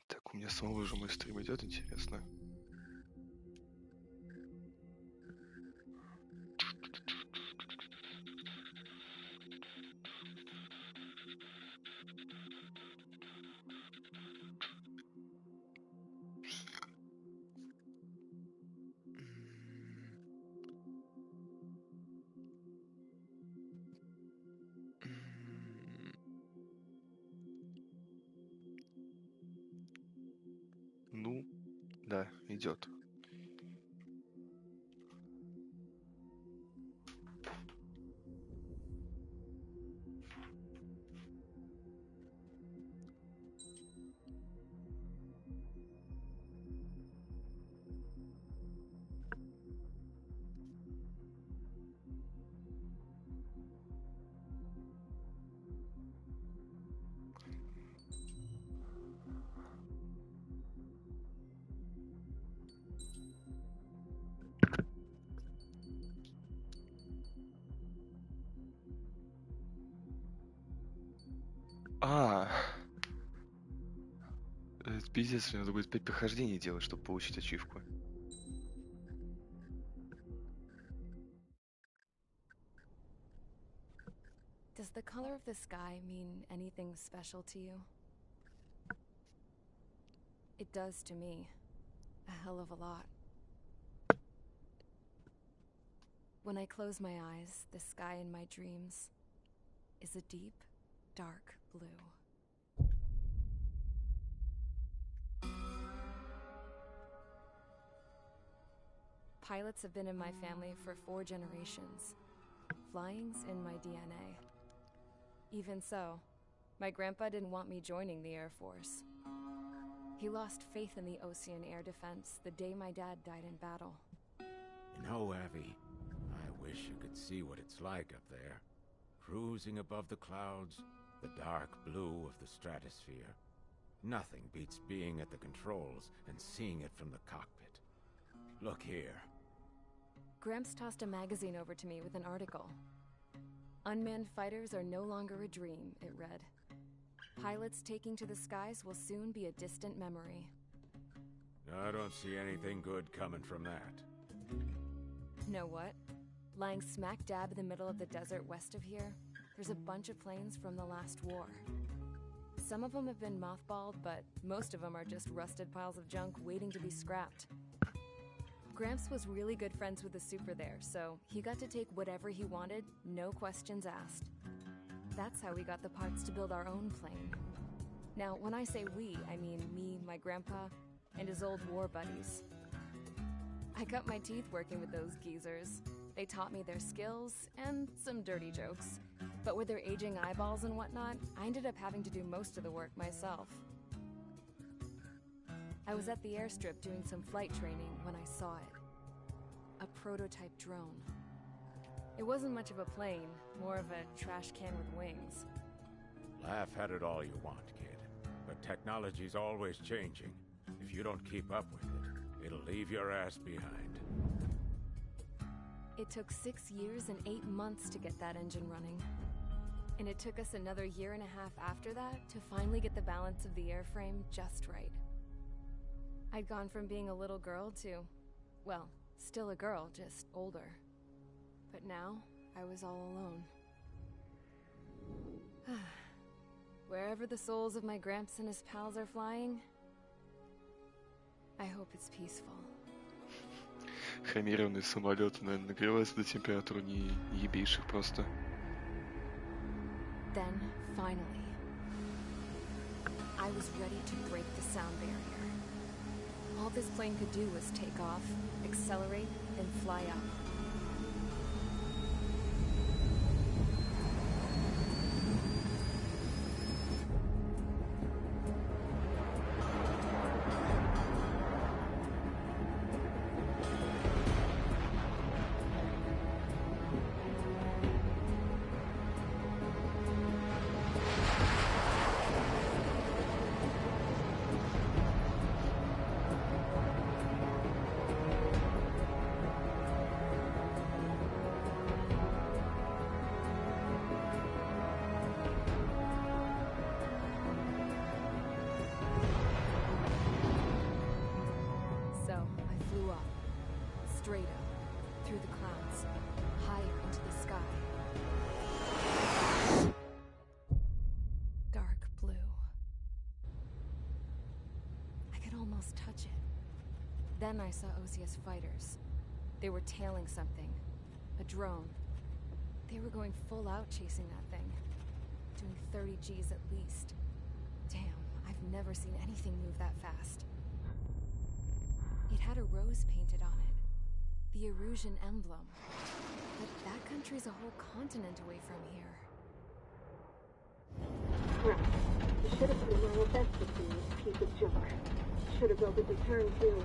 Так, у меня самого же мой стрим идет, интересно. Ну, да, идет. Это пиздец, мне надо будет 5 прохождений делать, чтобы получить ачивку. Does the color of the sky mean anything special to you? It does to me. A hell of a lot. When I close my eyes, the sky in my dreams is a deep, dark blue. Pilots have been in my family for 4 generations. Flying's in my DNA. Even so, my grandpa didn't want me joining the Air Force. He lost faith in the Ocean Air Defense the day my dad died in battle. You know, Abby, I wish you could see what it's like up there. Cruising above the clouds, the dark blue of the stratosphere. Nothing beats being at the controls and seeing it from the cockpit. Look here. Gramps tossed a magazine over to me with an article. Unmanned fighters are no longer a dream, it read. Pilots taking to the skies will soon be a distant memory. I don't see anything good coming from that. Know what? Lying smack dab in the middle of the desert west of here, there's a bunch of planes from the last war. Some of them have been mothballed, but most of them are just rusted piles of junk waiting to be scrapped. Gramps was really good friends with the super there, so he got to take whatever he wanted, no questions asked. That's how we got the parts to build our own plane. Now, when I say we, I mean me, my grandpa, and his old war buddies. I cut my teeth working with those geezers. They taught me their skills, and some dirty jokes. But with their aging eyeballs and whatnot, I ended up having to do most of the work myself. I was at the airstrip doing some flight training when I saw it. A prototype drone. It wasn't much of a plane, more of a trash can with wings. Laugh at it all you want, kid. But technology's always changing. If you don't keep up with it, it'll leave your ass behind. It took 6 years and 8 months to get that engine running. And it took us another 1.5 years after that to finally get the balance of the airframe just right. I'd gone from being a little girl to, well, still a girl, just older. But now, I was all alone. Wherever the souls of my Gramps and his pals are flying, I hope it's peaceful. Хромированные самолеты, наверное, нагреваются до температуры неебейших просто. Then, finally, I was ready to break the sound barrier. All this plane could do was take off, accelerate, and fly up. else touch it. Then I saw Osia's fighters. They were tailing something. A drone. They were going full out chasing that thing. Doing 30 Gs at least. Damn, I've never seen anything move that fast. It had a rose painted on it. The Erusian emblem. But that country's a whole continent away from here. Crap. You should have put in my event with you, piece of junk. Should have built a return too.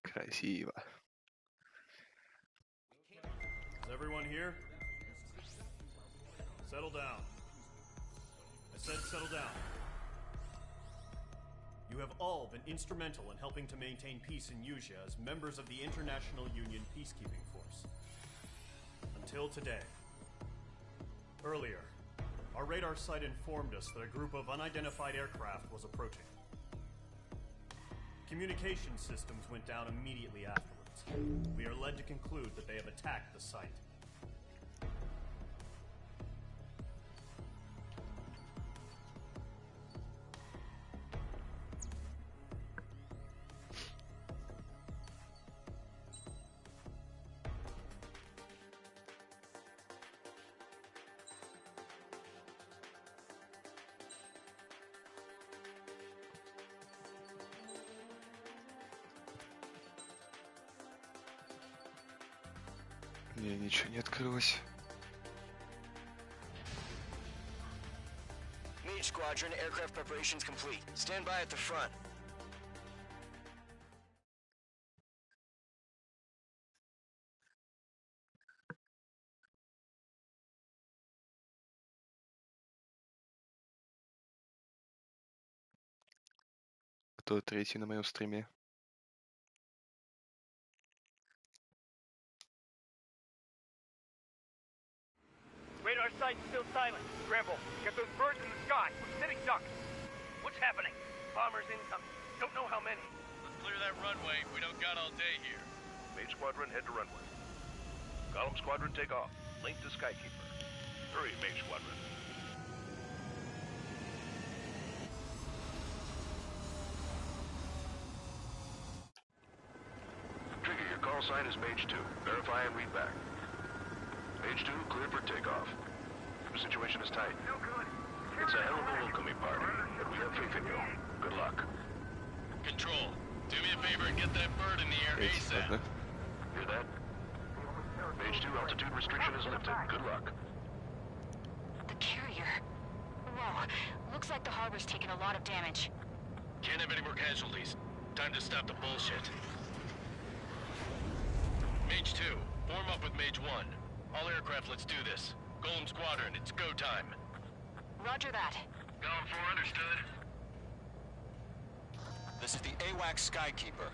Красиво. Is everyone here? Settle down. I said settle down. You have all been instrumental in helping to maintain peace in Usea as members of the International Union Peacekeeping Force. Until today. Earlier, our radar site informed us that a group of unidentified aircraft was approaching. Communication systems went down immediately afterwards. We are led to conclude that they have attacked the site. Не, ничего не открылось. Mage Squadron, aircraft preparations complete. Stand by at the front. Кто третий на моем стриме? Radar site's still silent. Scramble. Get those birds in the sky. We're sitting ducks. What's happening? Bombers incoming. Don't know how many. Let's clear that runway. We don't got all day here. Mage Squadron, head to runway. Column Squadron, take off. Link to Skykeeper. Hurry, Mage Squadron. Trigger, your call sign is Mage 2. Verify and read back. Mage 2, cleared for takeoff. The situation is tight. No good. It's a hell of a welcoming party, but we have faith in you. Good luck. Control, do me a favor and get that bird in the air Третий, ASAP. ладно. Hear that? Mage 2, altitude restriction is lifted. Good luck. The carrier. Whoa. Looks like the harbor's taken a lot of damage. Can't have any more casualties. Time to stop the bullshit. Mage 2, form up with Mage 1. All aircraft, let's do this. Golem Squadron, it's go time. Roger that. Going for understood. This is the AWACS Skykeeper.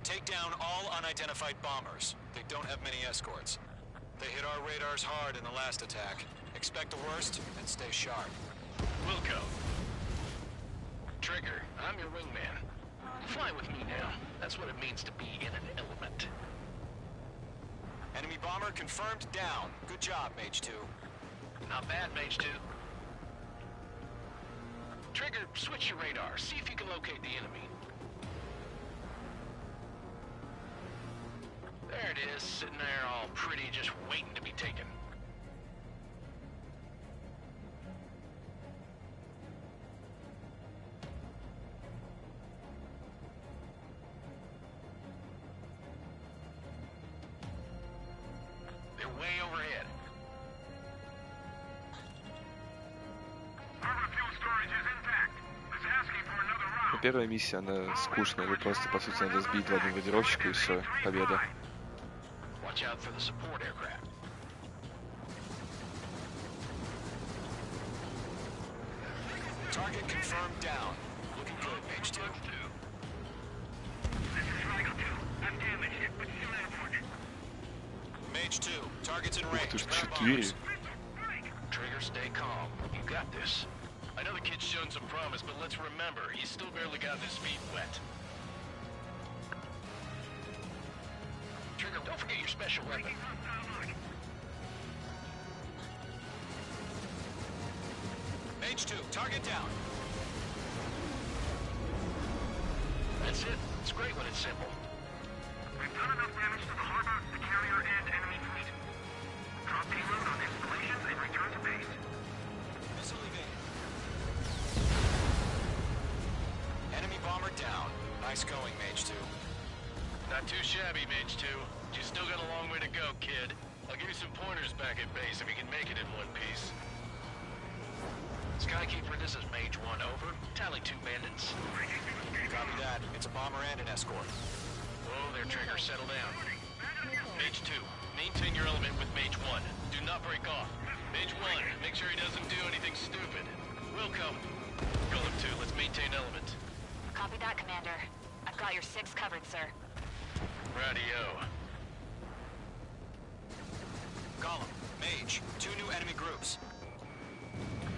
Take down all unidentified bombers. They don't have many escorts. They hit our radars hard in the last attack. Expect the worst and stay sharp. Wilco. Trigger, I'm your wingman. Fly with me now. That's what it means to be in an element. Enemy bomber confirmed down. Good job, Mage 2. Not bad, Mage 2. Trigger, switch your radar. See if you can locate the enemy. There it is, sitting there all pretty, just waiting to be taken. They're way overhead. Harbor fuel storage is intact. It's asking for another round. Первая миссия, она скучная. Вы просто, по сути, надо сбить два бомбардировщика и все. Победа. Watch out for the support aircraft. Target confirmed down. Looking good, Mage 2. This is Rigel 2. I'm damaged, but still airport. Mage 2, target's in Ух ты range. ж, Grab 4. bombers. Trigger, stay calm. You got this. I know the kid's shown some promise, but let's remember, he's still barely gotten his feet wet. Don't forget your special weapon. Mage 2, target down. That's it. It's great when it's simple. We've done enough damage to the harbor, the carrier, and enemy fleet. Drop payload on installations and return to base. Missile evaded. Enemy bomber down. Nice going, Mage 2. Not too shabby, Mage 2. You still got a long way to go, kid. I'll give you some pointers back at base if you can make it in one piece. Skykeeper, this is Mage 1, over. Tally 2 bandits. Copy that. It's a bomber and an escort. Whoa there, Trigger. Settle down. Mage 2, maintain your element with Mage 1. Do not break off. Mage 1, make sure he doesn't do anything stupid. We'll come. Golem 2, let's maintain element. Copy that, Commander. I've got your 6 covered, sir. Radio. Golem, Mage, 2 new enemy groups.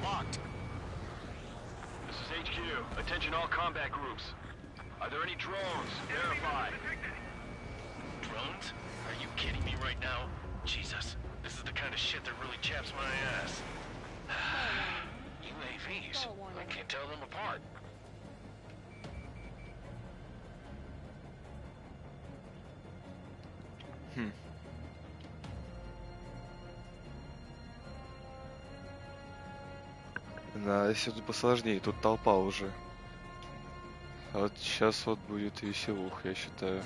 Locked. This is HQ. Attention all combat groups. Are there any drones? Verify. Drones? Are you kidding me right now? Jesus, this is the kind of shit that really chaps my ass. UAVs? I can't tell them apart. Да, если тут посложнее, тут толпа уже. А вот сейчас вот будет веселух, я считаю.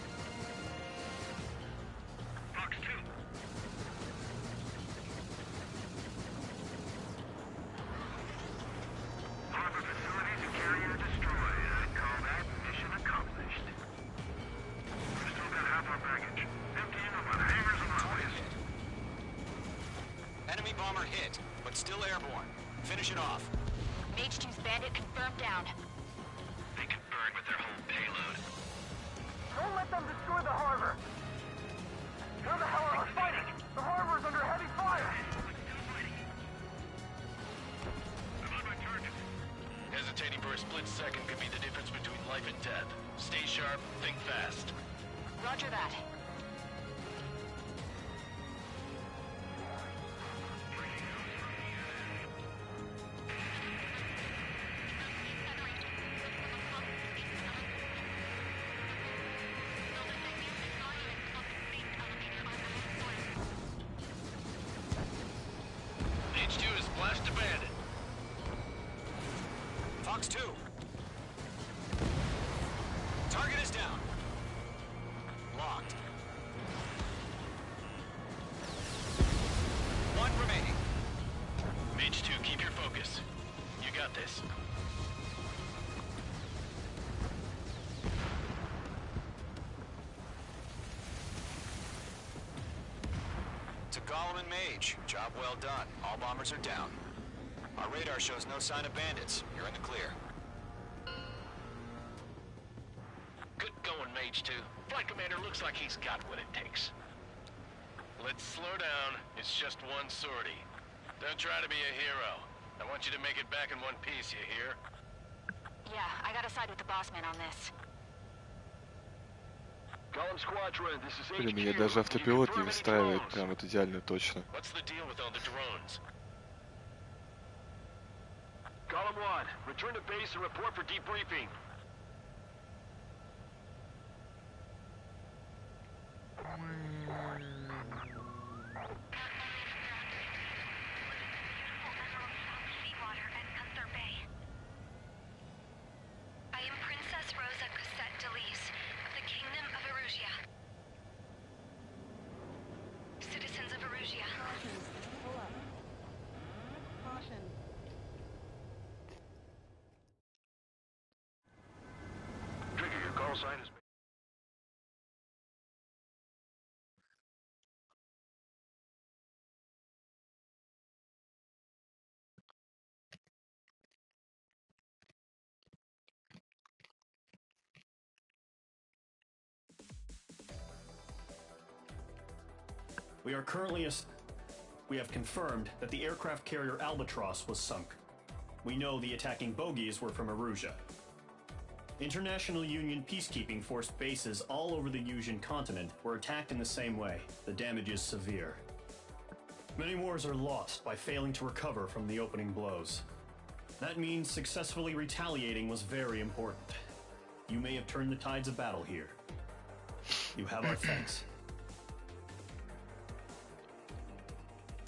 Enemy bomber hit, but still airborne. Finish it off. Mage 2's bandit confirmed down. They can burn with their whole payload. Don't let them destroy the harbor! Where the hell are we fighting? The harbor's under heavy fire! Hesitating for a split second could be the difference between life and death. Stay sharp, think fast. Roger that. H2 is blast abandoned. Fox 2. Target is down. Locked. 1 remaining. Mage 2, keep your focus. You got this. To Golem and Mage, job well done. All bombers are down. Our radar shows no sign of bandits. You're in the clear. Good going, Mage 2. Flight Commander looks like he's got what it takes. Let's slow down. It's just one sortie. Don't try to be a hero. I want you to make it back in one piece, you hear? Yeah, I gotta side with the boss man on this. Golem Squadron, this is Блин, HQ. меня даже автопилот не выстраивает прям вот идеально точно. What's the deal with all the drones? Golem 1, return to base and report for debriefing. I am Princess Rosa Cassette Delise of the Kingdom of Erusia. Citizens of Erusia. Caution. Trigger, your call sign is... We have confirmed that the aircraft carrier Albatross was sunk. We know the attacking bogies were from Erusia. International Union peacekeeping force bases all over the Yusian continent were attacked in the same way. The damage is severe. Many wars are lost by failing to recover from the opening blows. That means successfully retaliating was very important. You may have turned the tides of battle here. You have our thanks.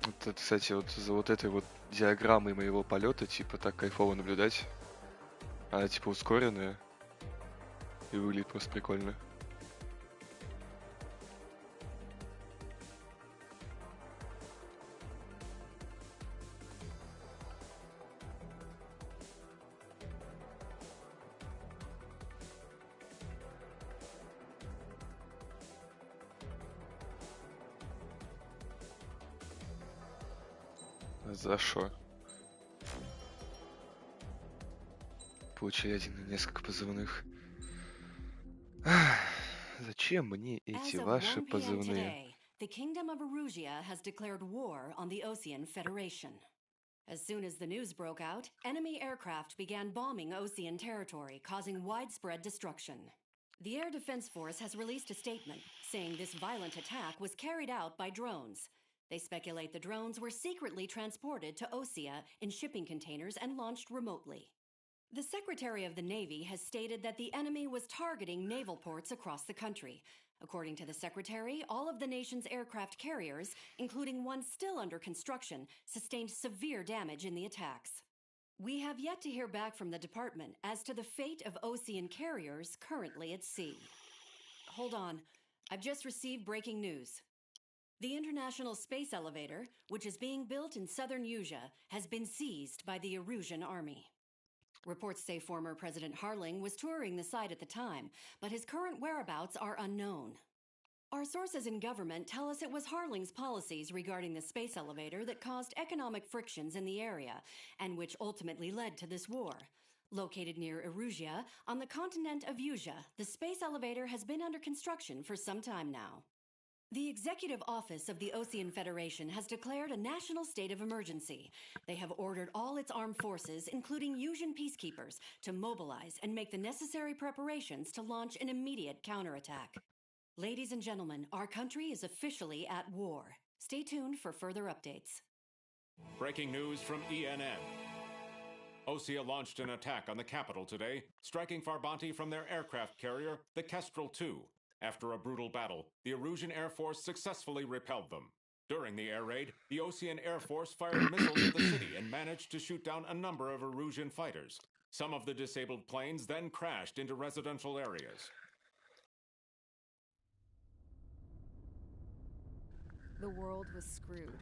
Вот, кстати, вот за вот этой вот диаграммой моего полета, типа, так кайфово наблюдать. Она, типа, ускоренная. И выглядит просто прикольно. За что? Получили один и несколько позывных. Зачем мне эти ваши позывные? The Kingdom of Erusia has declared war on the Osean Federation. As soon as the news broke out, enemy aircraft began bombing Osean territory, causing widespread destruction. The Air Defense Force has released a statement saying this violent attack was carried out by drones. They speculate the drones were secretly transported to Osea in shipping containers and launched remotely. The Secretary of the Navy has stated that the enemy was targeting naval ports across the country. According to the Secretary, all of the nation's aircraft carriers, including one still under construction, sustained severe damage in the attacks. We have yet to hear back from the department as to the fate of Osean carriers currently at sea. Hold on. I've just received breaking news. The International Space Elevator, which is being built in southern Yusia, has been seized by the Erusian army. Reports say former President Harling was touring the site at the time, but his current whereabouts are unknown. Our sources in government tell us it was Harling's policies regarding the space elevator that caused economic frictions in the area, and which ultimately led to this war. Located near Erusia, on the continent of Yusia, the space elevator has been under construction for some time now. The Executive Office of the Osean Federation has declared a national state of emergency. They have ordered all its armed forces, including Yusian peacekeepers, to mobilize and make the necessary preparations to launch an immediate counterattack. Ladies and gentlemen, our country is officially at war. Stay tuned for further updates. Breaking news from ENN. Osea launched an attack on the capital today, striking Farbanti from their aircraft carrier, the Kestrel II. After a brutal battle, the Erusian Air Force successfully repelled them. During the air raid, the Osean Air Force fired missiles at the city and managed to shoot down a number of Erusian fighters. Some of the disabled planes then crashed into residential areas. The world was screwed.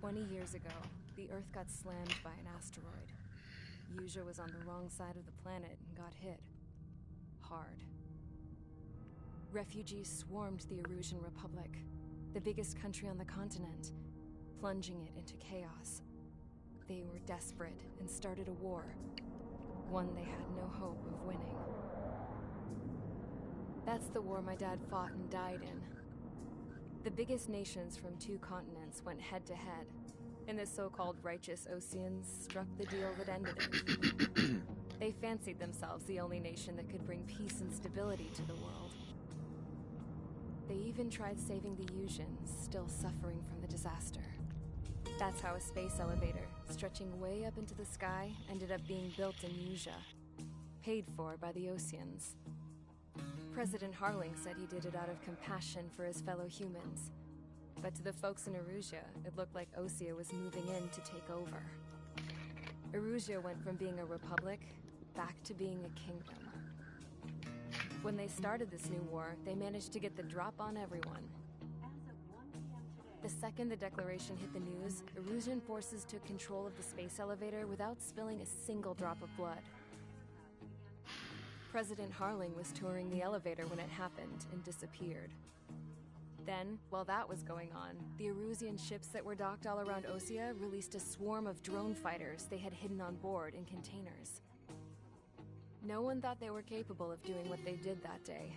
20 years ago, the Earth got slammed by an asteroid. Yusia was on the wrong side of the planet and got hit. Hard. Refugees swarmed the Erusian Republic, the biggest country on the continent, plunging it into chaos. They were desperate and started a war, one they had no hope of winning. That's the war my dad fought and died in. The biggest nations from 2 continents went head-to-head, and the so-called righteous Oseans struck the deal that ended it. They fancied themselves the only nation that could bring peace and stability to the world. They even tried saving the Yusians, still suffering from the disaster. That's how a space elevator, stretching way up into the sky, ended up being built in Yusia, paid for by the Oseans. President Harling said he did it out of compassion for his fellow humans. But to the folks in Erusia, it looked like Osea was moving in to take over. Erusia went from being a republic back to being a kingdom. When they started this new war, they managed to get the drop on everyone. The second the declaration hit the news, Erusian forces took control of the space elevator without spilling a single drop of blood. President Harling was touring the elevator when it happened and disappeared. Then, while that was going on, the Erusian ships that were docked all around Osea released a swarm of drone fighters they had hidden on board in containers. No one thought they were capable of doing what they did that day.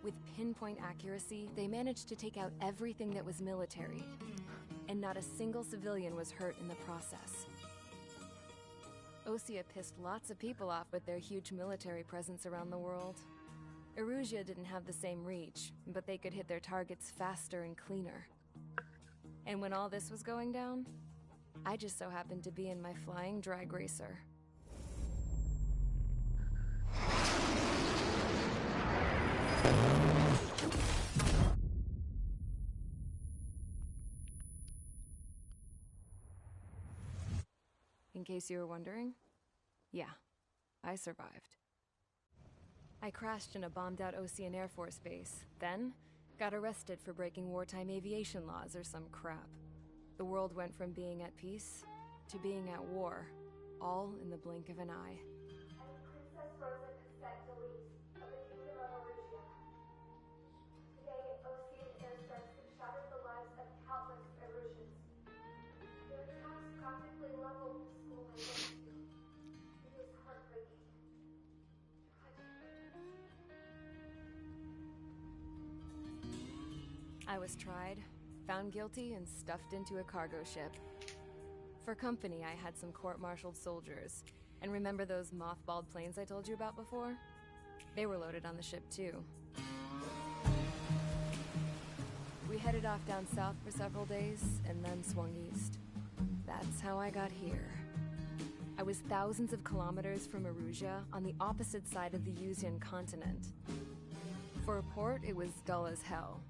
With pinpoint accuracy, they managed to take out everything that was military, and not a single civilian was hurt in the process. Osea pissed lots of people off with their huge military presence around the world. Erusia didn't have the same reach, but they could hit their targets faster and cleaner. And when all this was going down, I just so happened to be in my flying drag racer. In case you were wondering, yeah, I survived. I crashed in a bombed-out Ocean Air Force base, then got arrested for breaking wartime aviation laws or some crap. The world went from being at peace to being at war, all in the blink of an eye. Princess Rosa Cassette Delise of the Kingdom of Erusia. Today, Ocean airstrikes have shattered the lives of countless Erusians. Their attacks practically leveled the school I went to. It is heartbreaking. I was tried, found guilty, and stuffed into a cargo ship. For company, I had some court-martialed soldiers. And remember those mothballed planes I told you about before? They were loaded on the ship, too. We headed off down south for several days, and then swung east. That's how I got here. I was thousands of kilometers from Erusia, on the opposite side of the Yuzian continent. For a port, it was dull as hell.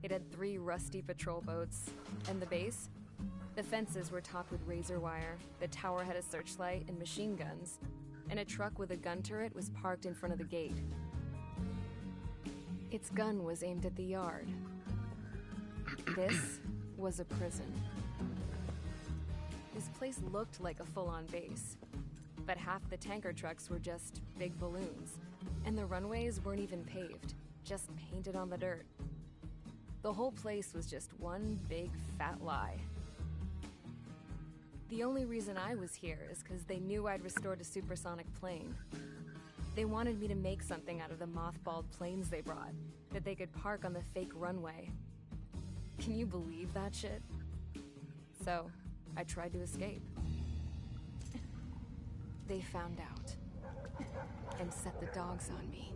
It had 3 rusty patrol boats, and the base? The fences were topped with razor wire, the tower had a searchlight and machine guns, and a truck with a gun turret was parked in front of the gate. Its gun was aimed at the yard. This was a prison. This place looked like a full-on base, but half the tanker trucks were just big balloons, and the runways weren't even paved, just painted on the dirt. The whole place was just one big fat lie. The only reason I was here is because they knew I'd restored a supersonic plane. They wanted me to make something out of the mothballed planes they brought, that they could park on the fake runway. Can you believe that shit? So, I tried to escape. They found out, and set the dogs on me.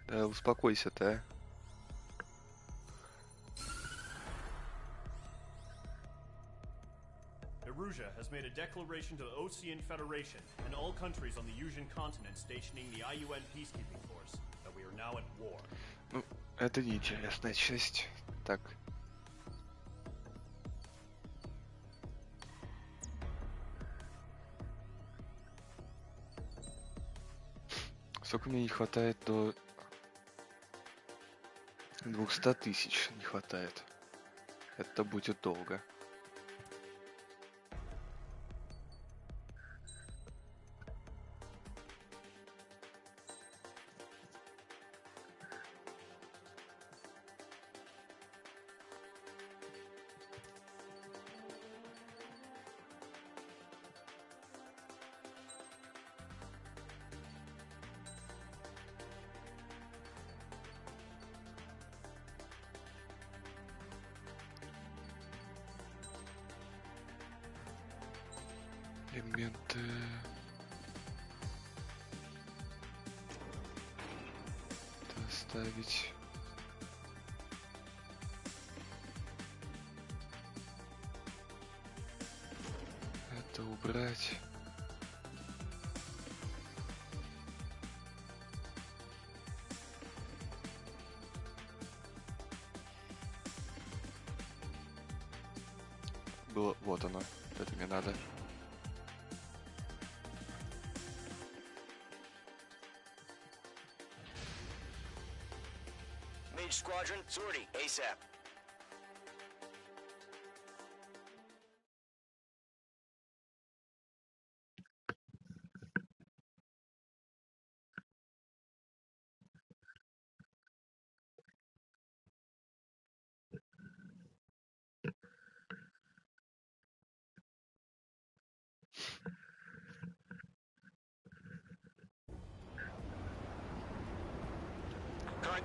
Да успокойся-то, а. Erusia has made a declaration to the Ocean Federation and all countries on the Yuzian continent stationing the IUN peacekeeping force that we are now at war. Ну, это неинтересная часть. Так. Сколько мне не хватает до 200 тысяч не хватает. Это будет долго. Элементы. Это оставить. Это убрать. Было, вот оно. Это мне надо. Mage Squadron, sortie, ASAP.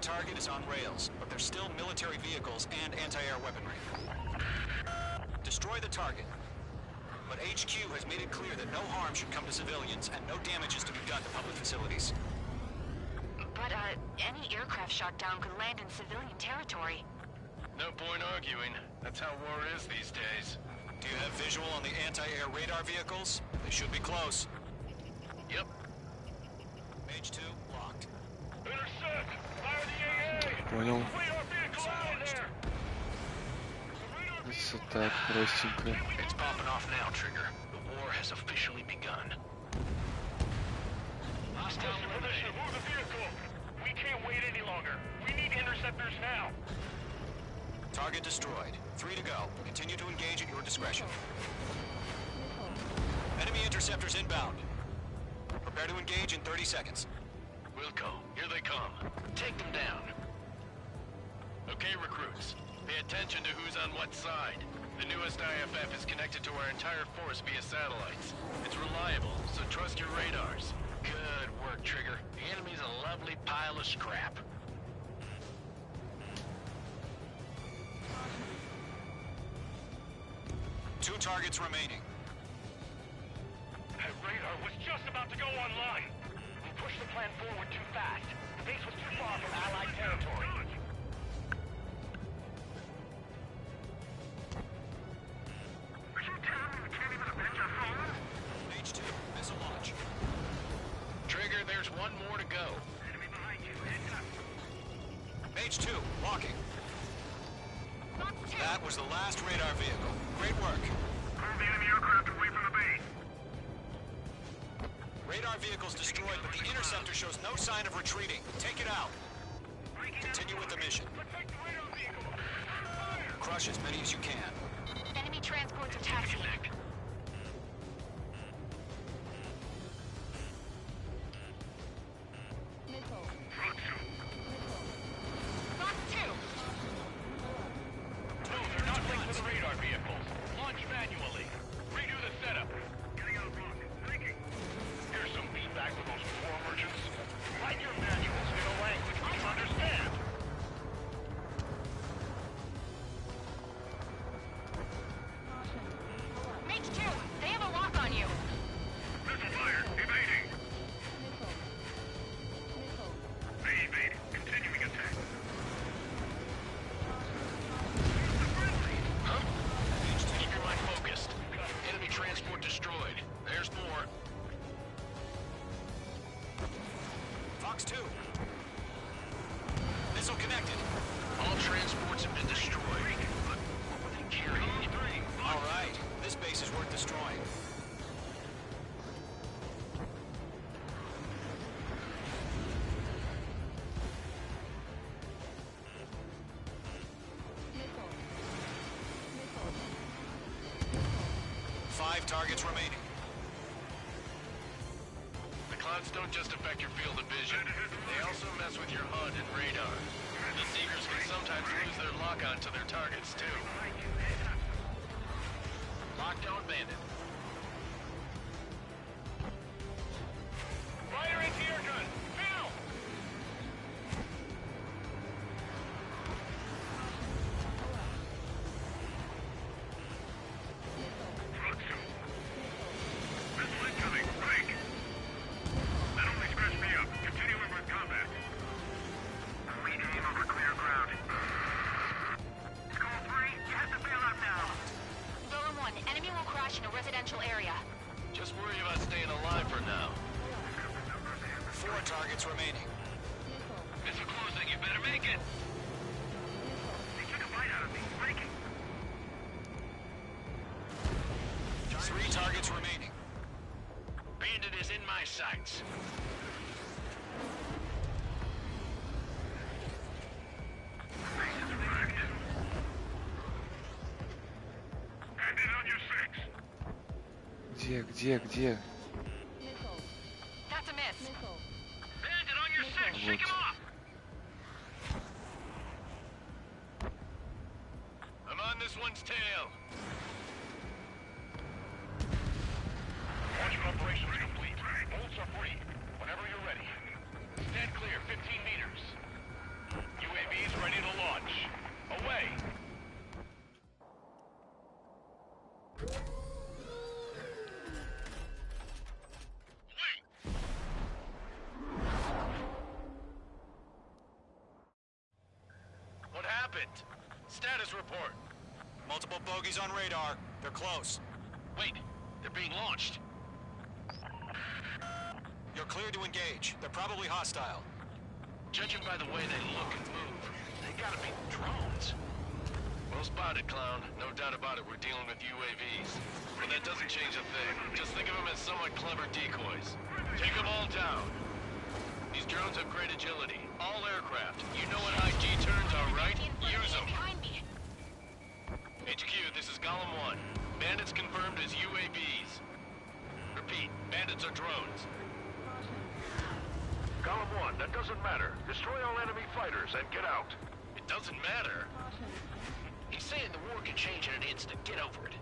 target is on rails, but there's still military vehicles and anti-air weaponry. Destroy the target. But HQ has made it clear that no harm should come to civilians and no damage is to be done to public facilities. But, any aircraft shot down could land in civilian territory. No point arguing. That's how war is these days. Do you have visual on the anti-air radar vehicles? They should be close. Yep. Mage 2, locked. Intercept! Fire the AA! Понял. Radar vehicle out of there! Все так, простенько. It's popping off now, Trigger. The war has officially begun. Hostile eliminated. Move the vehicle! We can't wait any longer. We need interceptors now. Target destroyed. 3 to go. Continue to engage at your discretion. Enemy interceptors inbound. Prepare to engage in 30 seconds. Wilco, here they come. Take them down. Okay, recruits. Pay attention to who's on what side. The newest IFF is connected to our entire force via satellites. It's reliable, so trust your radars. Good work, Trigger. The enemy's a lovely pile of scrap. Two targets remaining. That radar was just about to go online. We pushed the plan forward too fast. The base was too far from Allied territory. Are you telling me we can't even avenge our fallen? Mage 2, missile launch. Trigger, there's one more to go. Enemy behind you. Heads up. Mage 2, locking. That was the last radar vehicle. Great work. Pull the enemy aircraft away from the base. Radar vehicle's destroyed, but the interceptor shows no sign of retreating. Take it out. Continue with the mission. Protect the radar vehicle. Fire! Crush as many as you can. Enemy transports are taxiing. Fox 2! No, they're not linked to the radar vehicles. Launch manually. Redo the setup. Getting out of block. Thinking. Here's some feedback for those war merchants. Write your manuals in a language we can understand. Mage 2! They have a lock on you! Missile fire. Evading. They evade. Continuing attack. Huh? Keep your mind focused. Enemy transport destroyed. There's more. Fox 2. Missile connected. All transports have been destroyed. But what were they carrying? All right. This base is worth destroying. Five targets remaining. The clouds don't just affect your field of vision. They also mess with your HUD and radar. The Seekers can sometimes lose their lock-on to their targets, too. Lockdown bandit. Fire anti-air gun. Now! Missile incoming. Break. That only scratched me up. Continuing with combat. We aim over clear ground. Call 3. You have to bail out now. Golem 1, enemy will crash in a residential area. Just worry about staying alive for now. 4 targets remaining. Missile closing. You better make it. They took a bite out of me. Breaking. 3 targets remaining. Bandit is in my sights. Bandit on your 6. Где? That's a miss. Bandit on your 6. Shake him off. I'm on this one's tail. Launch operations complete. Bolts are free. Whenever you're ready. Stand clear. 15 meters. Status report. Multiple bogeys on radar. They're close. Wait, they're being launched. You're clear to engage. They're probably hostile. Judging by the way they look and move, they gotta be drones. Well spotted, clown. No doubt about it, we're dealing with UAVs. But that doesn't change a thing. Just think of them as somewhat clever decoys. Take them all down. These drones have great agility. All aircraft. You know what high G turns are, right? Use them. HQ, this is Column 1. Bandits confirmed as UAVs. Repeat, bandits are drones. Column 1, that doesn't matter. Destroy all enemy fighters and get out. It doesn't matter. He's saying the war could change in an instant. Get over it.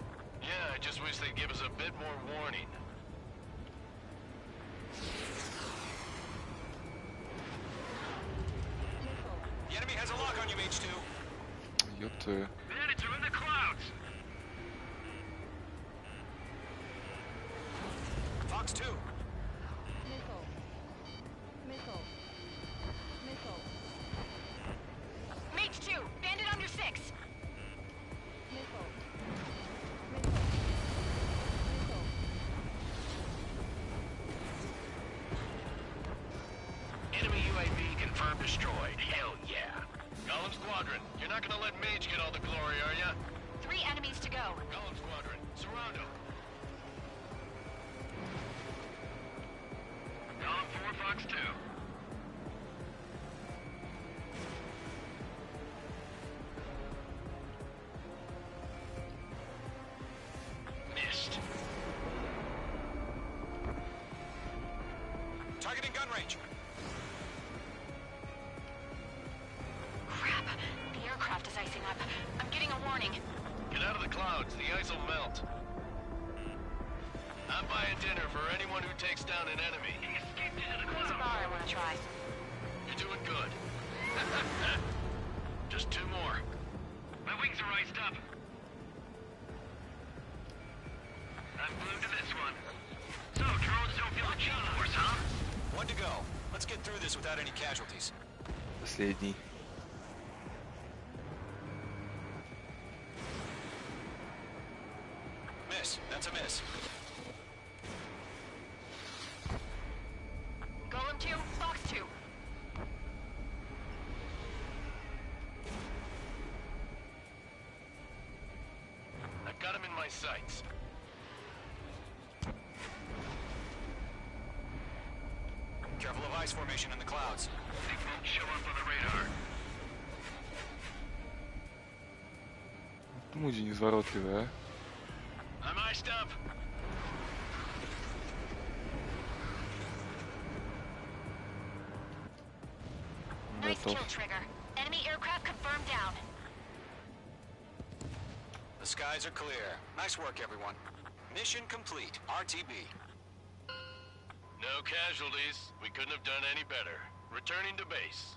Yeah, I just wish they'd give us a bit more warning. The enemy has a lock on you, H2. Ёпта. Bandits are in the clouds. Fox 2. Mage 2, bandit under 6. Enemy UAV confirmed destroyed. Hell yeah. Column Squadron, you're not gonna let Mage get all the glory, are ya? 3 enemies to go. Column Squadron, surround him. Column 4, Fox 2. Missed. Targeting gun range. Crap, the aircraft is icing up. I'm getting a warning. Get out of the clouds, the ice will melt. I'm buying dinner for anyone who takes down an enemy. He escaped into the There's a bar I want to try. You're doing good. Just 2 more. My wings are iced up. I'm glued to this one. So, drones don't feel the G-force, huh? 1 to go. Let's get through this without any casualties. Последний. Miss. That's a miss. Golem 2, Fox 2. I've got him in my sights. Careful of ice formation in the clouds. They won't show up on the radar. Муди неизворотливый, а? I'm iced up. Nice Готов. kill, Trigger. Enemy aircraft confirmed down. The skies are clear. Nice work, everyone. Mission complete. RTB. No casualties. We couldn't have done any better. Returning to base.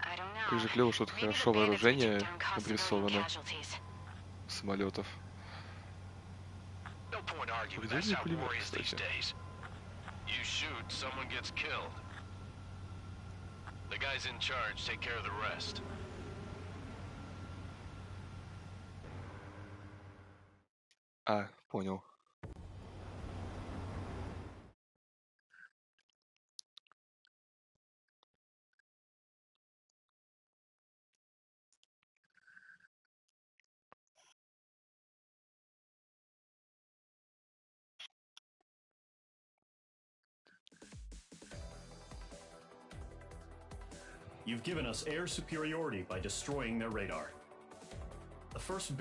I don't know. Как же клево, что тут Maybe the хорошо bandits could вооружение take down cost civilian обрисовано casualties. самолетов. No point arguing. Где That's же how пулемет, war is these кстати? days. You shoot, someone gets killed. The guys in charge take care of the rest. А, понял. You've given us air superiority by destroying their radar. The first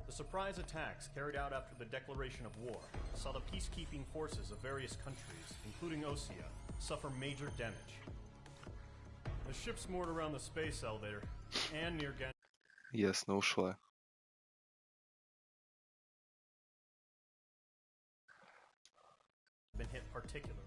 The surprise attacks carried out after the declaration of war saw the peacekeeping forces of various countries, including Osea, suffer major damage. The ships moored around the space elevator and near Gan Ясно, ушла. have been hit particularly.